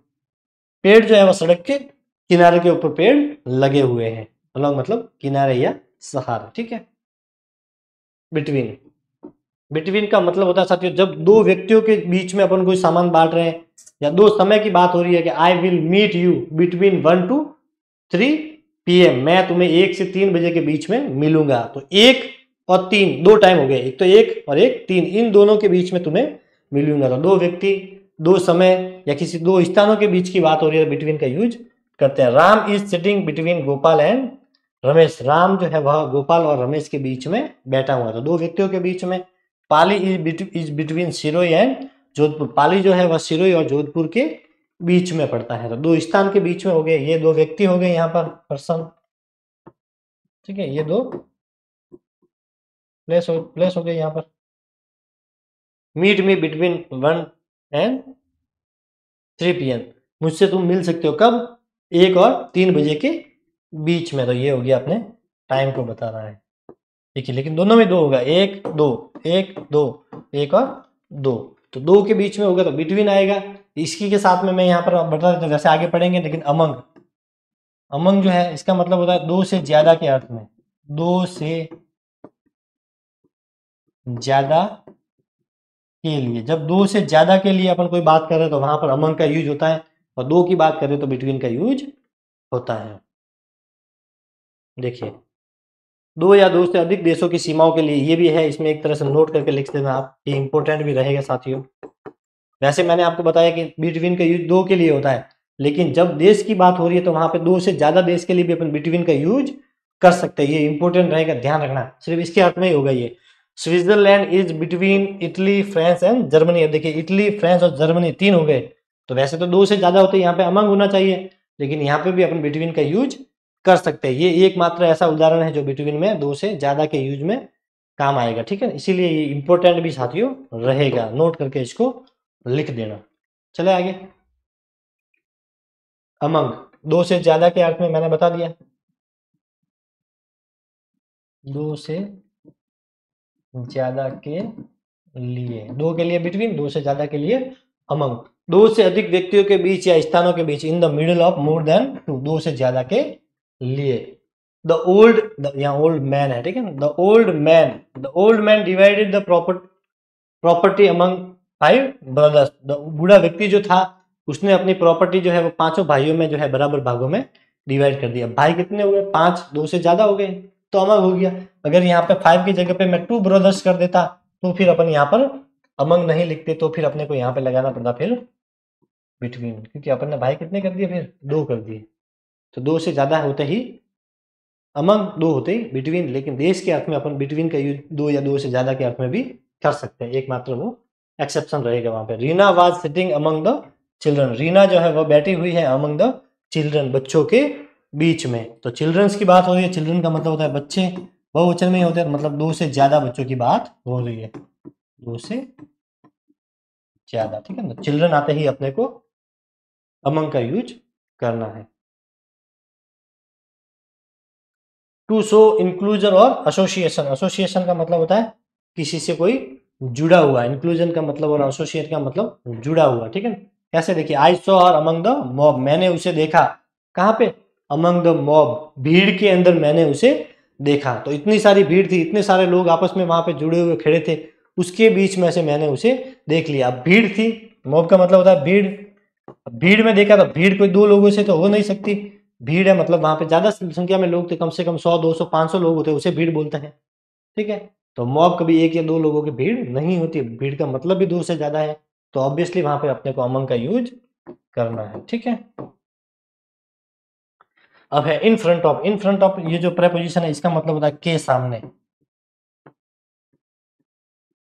पेड़ जो है वह सड़क के किनारे के ऊपर पेड़ लगे हुए हैं। अलोंग मतलब किनारे या सहारे, ठीक है। बिटवीन, बिटवीन का मतलब होता है साथियों, जब दो व्यक्तियों के बीच में अपन कोई सामान बांट रहे हैं, या दो समय की बात हो रही है कि I will meet you between 1 to 3 PM, मैं तुम्हें 1 से 3 बजे के बीच में मिलूंगा। तो 1 और 3 दो टाइम हो गए, एक तो 1 और 1 3, इन दोनों के बीच में तुम्हें मिलूंगा। तो दो व्यक्ति, दो समय या किसी दो स्थानों के बीच की बात हो रही है, बिटवीन का यूज करते हैं। Ram is sitting between Gopal and Ramesh, Ram जो है वह गोपाल और रमेश के बीच में बैठा हुआ है, तो दो व्यक्तियों के बीच में। Pali is between Sirohi and Jodhpur, Pali जो है वह सिरोही और जोधपुर के बीच में पड़ता है, तो दो स्थान के बीच में हो गए, ये दो व्यक्ति हो गए यहाँ पर, पर्सन, ठीक है, ये दो प्लेस हो गए यहाँ पर। Meet me between 1 and 3 PM, मुझसे तुम मिल सकते हो कब, 1 और 3 बजे के बीच में। तो ये हो गया अपने टाइम को बता रहा है, देखिए, लेकिन दोनों में 2 होगा, 1 2 1 2, 1 और 2, तो 2 के बीच में होगा तो बिटवीन आएगा। इसकी के साथ में मैं यहाँ पर बता देता हूँ, जैसे आगे पढ़ेंगे। लेकिन अमंग, अमंग जो है इसका मतलब होता है 2 से ज्यादा के अर्थ में, 2 से ज्यादा के लिए, जब 2 से ज्यादा के लिए अपन कोई बात कर रहे हैं तो वहां पर अमंग का यूज होता है, और 2 की बात करें तो बिटवीन का यूज होता है। देखिए, 2 या 2 से अधिक देशों की सीमाओं के लिए, ये भी है, इसमें एक तरह से नोट करके लिख देना आप, ये इंपॉर्टेंट भी रहेगा साथियों। वैसे मैंने आपको बताया कि बिटवीन का यूज 2 के लिए होता है, लेकिन जब देश की बात हो रही है तो वहां पे 2 से ज्यादा देश के लिए भी अपन बिटवीन का यूज कर सकते हैं, ये इंपॉर्टेंट रहेगा, ध्यान रखना, सिर्फ इसके अर्थ में ही होगा ये। Switzerland is between Italy France and Germany, अब देखिए इटली फ्रांस और जर्मनी 3 हो गए, तो वैसे तो 2 से ज्यादा होते हैं, यहाँ पे अमंग होना चाहिए, लेकिन यहाँ पे भी अपन बिटवीन का यूज कर सकते हैं। ये एकमात्र ऐसा उदाहरण है जो बिटवीन में दो से ज्यादा के यूज में काम आएगा, ठीक है। इसीलिए ये इंपॉर्टेंट भी साथियों रहेगा, नोट करके इसको लिख देना। चले आगे। अमंग दो से ज्यादा के अर्थ में मैंने बता दिया, दो से ज्यादा के लिए, दो के लिए बिटवीन, दो से ज्यादा के लिए अमंग, दो से अधिक व्यक्तियों के बीच या स्थानों के बीच, in the middle of more than two, दो से ज्यादा के लिए। द ओल्ड, यहाँ ओल्ड मैन है, ठीक है ना, the old man divided the property among 5 brothers, बूढ़ा व्यक्ति जो था उसने अपनी प्रॉपर्टी जो है वो पांचों भाइयों में जो है बराबर भागों में डिवाइड कर दिया। भाई कितने हुए? 5, दो से ज्यादा हो गए तो अमंग हो गया। अगर यहाँ पे 5 की जगह पे मैं 2 ब्रदर्स कर देता तो फिर अपन यहाँ पर अमंग नहीं लिखते, तो फिर अपने को यहाँ पे लगाना पड़ता फिर बिटवीन, क्योंकि अपन ने भाई कितने कर दिए, फिर 2 कर दिए। तो दो से ज्यादा होते ही अमंग, दो होते ही बिटवीन, लेकिन देश के अर्थ में अपन बिटवीन का यूज दो या दो से ज्यादा के अर्थ में भी कर सकते हैं, एकमात्र वो एक्सेप्शन रहेगा वहां पे। Reena was sitting among the children, Reena जो है वो बैठी हुई है अमंग द चिल्ड्रन, बच्चों के बीच में। तो चिल्ड्रंस की बात हो रही है, चिल्ड्रन का मतलब होता है बच्चे, बहुवचन में ही होते हैं, मतलब दो से ज्यादा बच्चों की बात हो रही है, दो से ज्यादा, ठीक है ना। चिल्ड्रन आते ही अपने को अमंग का यूज करना है। टू शो इंक्लूजन और एसोसिएशन, एसोसिएशन का मतलब होता है किसी से कोई जुड़ा हुआ, इंक्लूजन का मतलब और एसोसिएट का मतलब जुड़ा हुआ, ठीक है। कैसे? देखिए, I saw her among the mob, मैंने उसे देखा, कहाँ पे? अमंग द मॉब, भीड़ के अंदर मैंने उसे देखा। तो इतनी सारी भीड़ थी, इतने सारे लोग आपस में वहां पे जुड़े हुए खड़े थे, उसके बीच में से मैंने उसे देख लिया। अब भीड़ थी, मॉब का मतलब होता है भीड़, भीड़ में देखा तो भीड़ कोई दो लोगों से तो हो नहीं सकती, भीड़ है मतलब वहां पे ज्यादा संख्या में लोग थे, कम से कम 100 200 500 लोग होते, उसे भीड़ बोलते हैं, ठीक है। तो मॉब कभी एक या दो लोगों की भीड़ नहीं होती, भीड़ का मतलब भी दो से ज्यादा है, तो ऑब्वियसली वहां पे अपने को अमंग का यूज करना है, ठीक है। अब है इन front of, in front of ये जो प्रेपोजिशन है इसका मतलब होता है के सामने,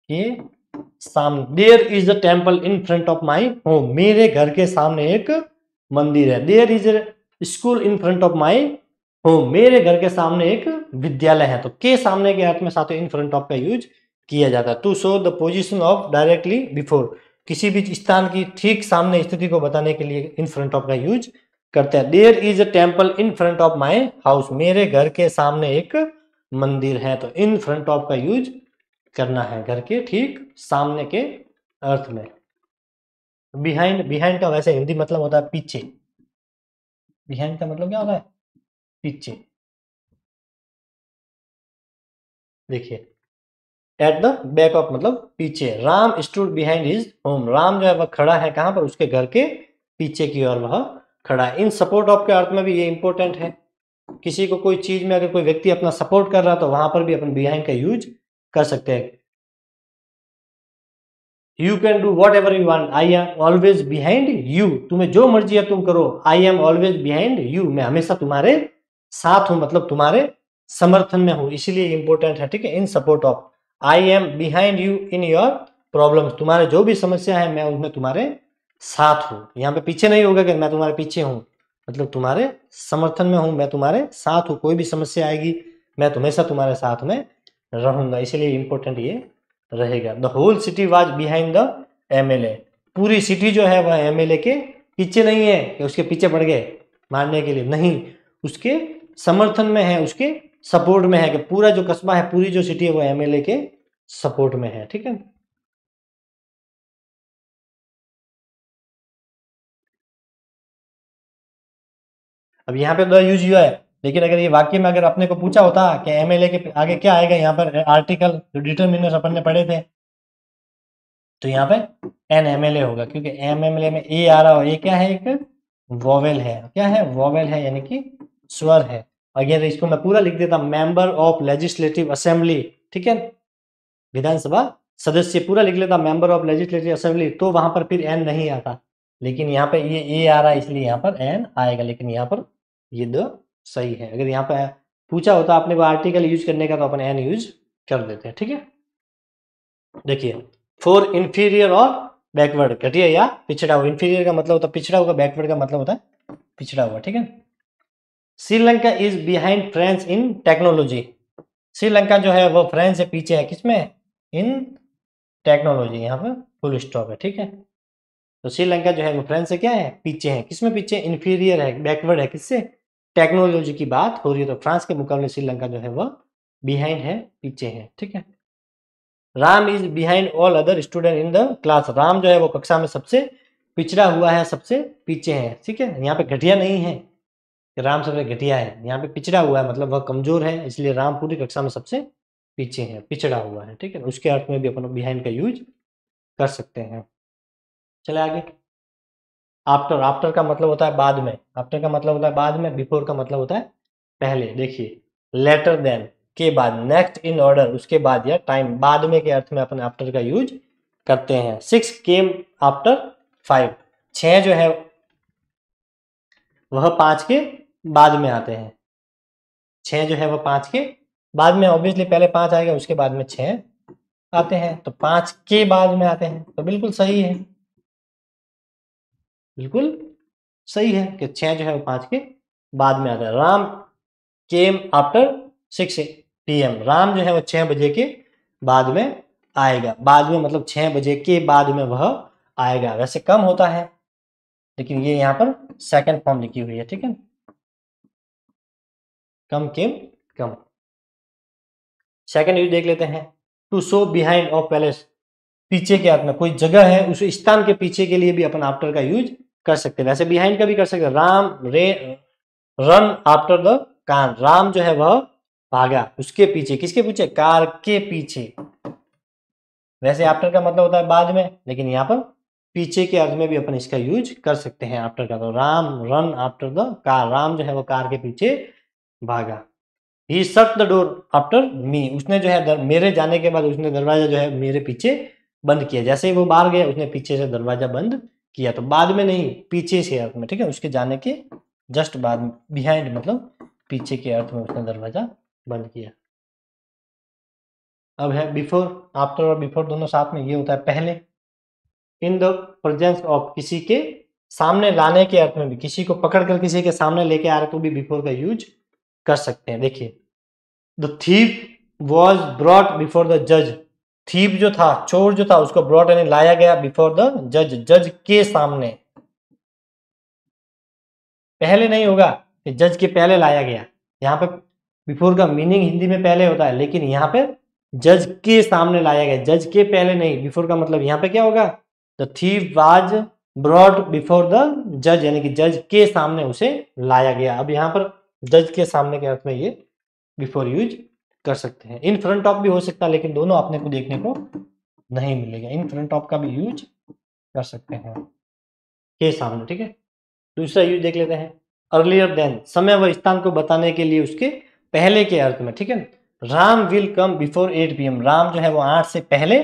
के सामने। There is a temple in front of my home, मेरे घर के सामने एक मंदिर है। There is a school in front of my home, मेरे घर के सामने एक विद्यालय है। तो के सामने के अर्थ में साथ इन फ्रंट ऑफ का यूज किया जाता है। To show the position of directly before, किसी भी स्थान की ठीक सामने स्थिति को बताने के लिए इन फ्रंट ऑफ का यूज करते हैं। There is a temple in front of my house, मेरे घर के सामने एक मंदिर है। तो इन फ्रंट ऑफ का यूज करना है घर के ठीक सामने के अर्थ में। बिहाइंड, बिहाइंड का वैसे हिंदी मतलब होता है पीछे, बिहाइंड का मतलब क्या होता है? पीछे। देखिए, एट द बैक ऑफ मतलब पीछे। Ram stood behind his home, Ram जो है वह खड़ा है कहां पर? उसके घर के पीछे की ओर वह खड़ा है। इन सपोर्ट ऑफ के अर्थ में भी ये इंपॉर्टेंट है, किसी को कोई चीज में अगर कोई व्यक्ति अपना सपोर्ट कर रहा है तो वहां पर भी अपन बिहाइंड का यूज कर सकते हैं। You can do what ever you want, I am always behind you, तुम्हें जो मर्जी है तुम करो, I am always behind you, मैं हमेशा तुम्हारे साथ हूं, मतलब तुम्हारे समर्थन में हूं, इसीलिए इंपॉर्टेंट है, ठीक है। इन support of, I am behind you in your problem, तुम्हारे जो भी समस्या है मैं उनमें तुम्हारे साथ हूं। यहाँ पे पीछे नहीं होगा कि मैं तुम्हारे पीछे हूं, मतलब तुम्हारे समर्थन में हूं, मैं तुम्हारे साथ हूं, कोई भी समस्या आएगी मैं हमेशा तुम्हारे साथ में रहूंगा, इसीलिए इंपॉर्टेंट ये रहेगा। The whole city was behind the MLA, पूरी सिटी जो है वह एमएलए के पीछे नहीं है कि उसके पीछे पड़ गए मारने के लिए, नहीं, उसके समर्थन में है, उसके सपोर्ट में है, कि पूरा जो कस्बा है, पूरी जो सिटी है वो एमएलए के सपोर्ट में है, ठीक है। अब यहाँ पे द यूज हुआ है, लेकिन अगर ये वाक्य में अगर अपने को पूछा होता कि एमएलए के आगे क्या आएगा, यहाँ पर आर्टिकल जो डिटरमिनर अपन ने पढ़े थे, तो यहाँ पे एन एमएलए होगा, क्योंकि एम एमएलए में ए आ रहा हो, ये क्या है? एक वोवेल है, क्या है? वोवेल है, यानी कि स्वर है। अगर इसको मैं पूरा लिख देता, मेंबर ऑफ लेजिस्लेटिव असेंबली, ठीक है, विधानसभा सदस्य, पूरा लिख लेता मेंबर ऑफ लेजिस्लेटिव असेंबली, तो वहां पर फिर एन नहीं आता, लेकिन यहाँ पे ये ए आ रहा है इसलिए यहाँ पर एन आएगा, लेकिन यहाँ पर ये द सही है। अगर यहाँ पे पूछा होता आपने को आर्टिकल यूज करने का तो अपन एन यूज कर देते हैं, ठीक है। देखिए, फॉर इंफीरियर और बैकवर्ड, घटिया या पिछड़ा हुआ, इंफीरियर का मतलब होता है पिछड़ा हुआ, बैकवर्ड का मतलब होता है पिछड़ा हुआ, ठीक है। Sri Lanka is behind France in technology. Sri Lanka जो है वो फ्रांस से पीछे है, किसमें? इन टेक्नोलॉजी। यहाँ पर फुल स्टॉप है, ठीक है। तो श्रीलंका जो है वो फ्रांस से क्या है? पीछे है। किसमें पीछे? इन्फीरियर है, बैकवर्ड है। किससे? टेक्नोलॉजी की बात हो रही है, तो फ्रांस के मुकाबले श्रीलंका जो है वो बिहाइंड है, पीछे है, ठीक है। Ram is behind all other student in the class. Ram जो है वो कक्षा में सबसे पिछड़ा हुआ है, सबसे पीछे है, ठीक है। यहाँ पे घटिया नहीं है कि राम सबसे घटिया है, यहाँ पे पिछड़ा हुआ है, मतलब वह कमजोर है, इसलिए राम पूरी कक्षा में सबसे पीछे है, पिछड़ा हुआ है, ठीक है। उसके अर्थ में भी अपन बिहाइंड का यूज कर सकते हैं। चले आगे। आफ्टर, आफ्टर का मतलब होता है बाद में। आफ्टर का मतलब होता है बाद में। बिफोर का मतलब होता है पहले। देखिए, लेटर देन के बाद, नेक्स्ट इन ऑर्डर उसके बाद, या टाइम बाद में के अर्थ में अपन आफ्टर का यूज करते हैं। 6 केम आफ्टर 5। 6 जो है वह 5 के बाद में आते हैं। 6 जो है वह 5 के बाद में, ऑब्वियसली पहले 5 आएगा, उसके बाद में 6 आते हैं, तो 5 के बाद में आते हैं, तो बिल्कुल सही है, बिल्कुल सही है कि 6 जो है वो 5 के बाद में आता है। Ram came after 6 PM। Ram जो है वो 6 बजे के बाद में आएगा। बाद में मतलब 6 बजे के बाद में वह आएगा। वैसे कम होता है, लेकिन ये यहाँ पर सेकंड फॉर्म लिखी हुई है, ठीक है। कम केम कम। सेकंड यूज देख लेते हैं। To show behind of palace. पीछे के अर्थ में, कोई जगह है उस स्थान के पीछे के लिए भी अपन आफ्टर का यूज कर सकते हैं। वैसे बिहाइंड का भी कर सकते हैं। Ram run after the car. Ram जो है वह भागा उसके पीछे। किसके पीछे? कार के पीछे। वैसे आफ्टर का मतलब होता है बाद में, लेकिन यहाँ पर पीछे के अर्थ में भी अपन इसका यूज कर सकते हैं आफ्टर का। तो Ram run after the car. Ram जो है वो कार के पीछे भागा। He shut the door after me. उसने जो है मेरे जाने के बाद उसने दरवाजा जो है मेरे पीछे बंद किया। जैसे ही वो बाहर गया उसने पीछे से दरवाजा बंद किया। तो बाद में नहीं, पीछे से अर्थ में, ठीक है। उसके जाने के जस्ट बाद में, बिहाइंड मतलब पीछे के अर्थ में उसने दरवाजा बंद किया। अब है बिफोर। आफ्टर और बिफोर दोनों साथ में, ये होता है पहले। इन द प्रेजेंस ऑफ, किसी के सामने लाने के अर्थ में भी, किसी को पकड़ कर किसी के सामने लेके आ रहे तो भी बिफोर का यूज कर सकते हैं। देखिए, the thief was brought before the जज। थीफ जो था, चोर जो था, उसको ब्रॉट यानी लाया गया बिफोर द जज, जज के सामने। पहले नहीं होगा कि जज के पहले लाया गया। यहाँ पे बिफोर का मीनिंग हिंदी में पहले होता है, लेकिन यहाँ पे जज के सामने लाया गया, जज के पहले नहीं। बिफोर का मतलब यहाँ पे क्या होगा? The thief was brought before the जज, यानी कि जज के सामने उसे लाया गया। अब यहाँ पर जज के सामने के अर्थ में ये बिफोर यूज कर सकते हैं। इन फ्रंट ऑफ भी हो सकता है, लेकिन दोनों अपने को देखने को नहीं मिलेगा। इन फ्रंट ऑफ का भी यूज कर सकते हैं, के सामने, ठीक है। दूसरा यूज देख लेते हैं। अर्लियर देन, समय व स्थान को बताने के लिए उसके पहले के अर्थ में, ठीक है। Ram will come before 8 PM। Ram जो है वो 8 से पहले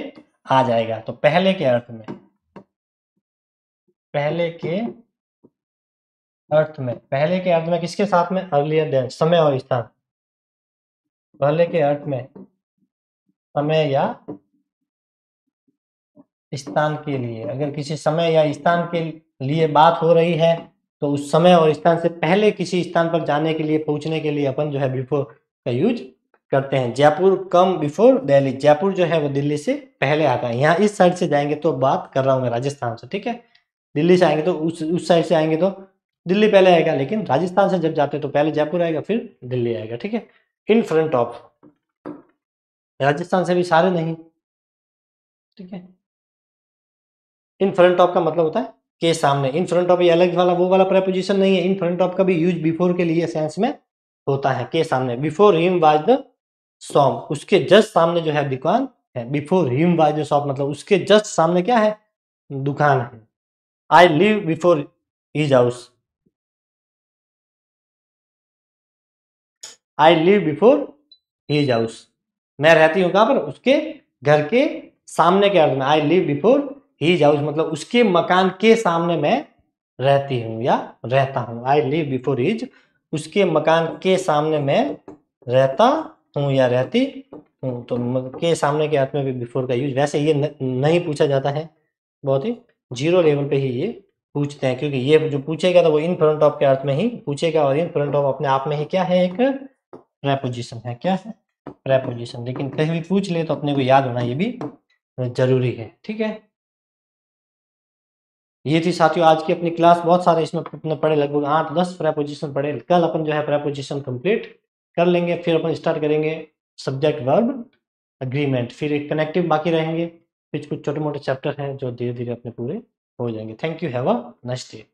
आ जाएगा। तो पहले के अर्थ में, पहले के अर्थ में, पहले के अर्थ में किसके साथ में? अर्लियर देन, समय और स्थान। पहले के अर्थ में समय या स्थान के लिए, अगर किसी समय या स्थान के लिए बात हो रही है तो उस समय और स्थान से पहले किसी स्थान पर जाने के लिए, पहुंचने के लिए अपन जो है बिफोर का यूज करते हैं। Jaipur come before Delhi. जयपुर जो है वो दिल्ली से पहले आता है। यहाँ इस साइड से जाएंगे तो बात कर रहा हूँ मैं राजस्थान से, ठीक है। दिल्ली से आएंगे तो उस साइड से आएंगे तो दिल्ली पहले आएगा, लेकिन राजस्थान से जब जाते हैं तो पहले जयपुर आएगा फिर दिल्ली आएगा, ठीक है। इन फ्रंट ऑफ, राजस्थान से भी सारे नहीं, ठीक है। इन फ्रंट ऑफ का मतलब होता है के सामने। इन फ्रंट ऑफ ये अलग वाला वो वाला प्रेपोजिशन नहीं है। इन फ्रंट ऑफ का भी यूज बिफोर के लिए सेंस में होता है, के सामने। Before him was the shop. उसके जस्ट सामने जो है दुकान है। Before him was the shop मतलब उसके जस्ट सामने क्या है? दुकान है। I live before his house. I live before his house. मैं रहती हूँ कहाँ पर? उसके घर के सामने के अर्थ में। I live before his house मतलब उसके मकान के सामने मैं रहती हूँ या रहता हूँ। आई लिव बिफोर हिज, उसके मकान के सामने मैं रहता हूँ या रहती हूँ। तो के सामने के अर्थ में भी बिफोर का यूज। वैसे ये नहीं पूछा जाता है, बहुत ही जीरो लेवल पे ही ये पूछते हैं, क्योंकि ये जो पूछेगा तो वो इन फ्रंट ऑफ के अर्थ में ही पूछेगा, और इन फ्रंट ऑफ अपने आप में ही क्या है, एक प्रेपोजिशन है। क्या है? प्रेपोजिशन। लेकिन कहीं भी पूछ ले तो अपने को याद होना ये भी जरूरी है। ठीक है, ये थी साथियों आज की अपनी क्लास। बहुत सारे इसमें अपने पढ़े, लगभग 8-10 प्रेपोजिशन पढ़े। कल अपन जो है प्रेपोजिशन कंप्लीट कर लेंगे, फिर अपन स्टार्ट करेंगे सब्जेक्ट वर्ब अग्रीमेंट, फिर एक कनेक्टिव बाकी रहेंगे, फिर कुछ छोटे मोटे चैप्टर हैं जो धीरे धीरे अपने पूरे हो जाएंगे। Thank you, have a nice day.